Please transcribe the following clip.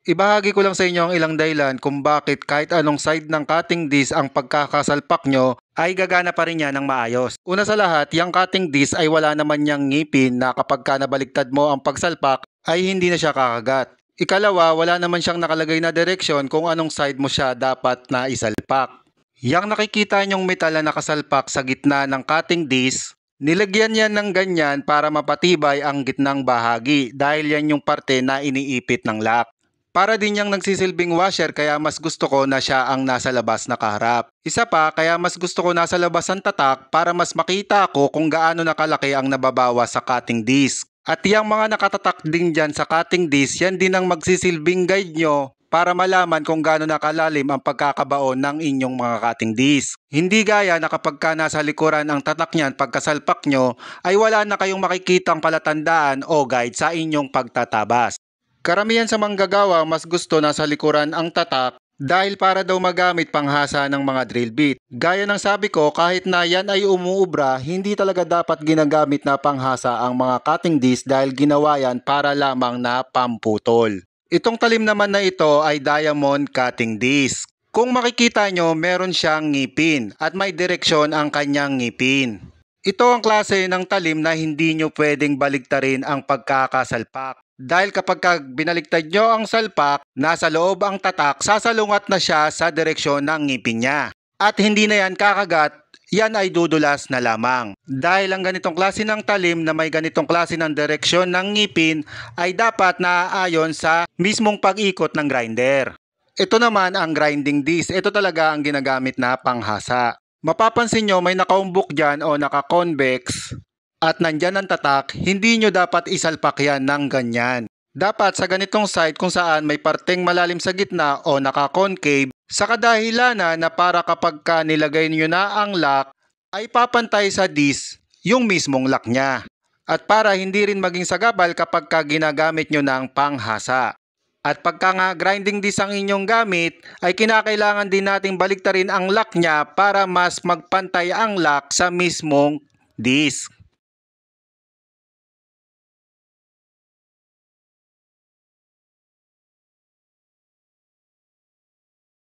Ibahagi ko lang sa inyo ang ilang dahilan kung bakit kahit anong side ng cutting disc ang pagkakasalpak nyo ay gagana pa rin yan ng maayos. Una sa lahat, yung cutting disc ay wala naman niyang ngipin na kapag ka nabaligtad mo ang pagsalpak ay hindi na siya kakagat. Ikalawa, wala naman siyang nakalagay na direksyon kung anong side mo siya dapat na isalpak. Yang nakikita nyong metal na nakasalpak sa gitna ng cutting disc, nilagyan yan ng ganyan para mapatibay ang gitnang bahagi dahil yan yung parte na iniipit ng lock. Para din niyang nagsisilbing washer kaya mas gusto ko na siya ang nasa labas nakaharap. Isa pa, kaya mas gusto ko nasa labas ang tatak para mas makita ko kung gaano nakalaki ang nababawa sa cutting disc. At yung mga nakatatak din dyan sa cutting disc, yan din ang magsisilbing guide nyo para malaman kung gaano nakalalim ang pagkakabaon ng inyong mga cutting disc. Hindi gaya na kapag ka nasa likuran ang tatak niyan pagkasalpak nyo ay wala na kayong makikitang palatandaan o guide sa inyong pagtatabas. Karamihan sa manggagawa mas gusto nasa likuran ang tatak dahil para daw magamit panghasa ng mga drill bit. Gaya ng sabi ko, kahit na yan ay umuubra, hindi talaga dapat ginagamit na panghasa ang mga cutting disc dahil ginawa yan para lamang na pamputol. Itong talim naman na ito ay diamond cutting disc. Kung makikita nyo, meron siyang ngipin at may direksyon ang kanyang ngipin. Ito ang klase ng talim na hindi nyo pwedeng baligtarin ang pagkakasalpak. Dahil kapag binaligtad nyo ang salpak, nasa loob ang tatak, sasalungat na siya sa direksyon ng ngipin niya. At hindi na yan kakagat, yan ay dudulas na lamang. Dahil ang ganitong klase ng talim na may ganitong klase ng direksyon ng ngipin ay dapat naaayon sa mismong pag-ikot ng grinder. Ito naman ang grinding disc, ito talaga ang ginagamit na panghasa. Mapapansin nyo may nakaumbok dyan o naka-convex at nandyan ang tatak, hindi nyo dapat isalpak yan ng ganyan. Dapat sa ganitong side kung saan may parteng malalim sa gitna o naka-concave, sa kadahilanan na para kapag ka nilagay nyo na ang lock, ay papantay sa disc yung mismong lock niya. At para hindi rin maging sagabal kapag ka ginagamit nyo ng panghasa. At pagka nga grinding disc ang inyong gamit, ay kinakailangan din nating baliktarin ang lock niya para mas magpantay ang lock sa mismong disc.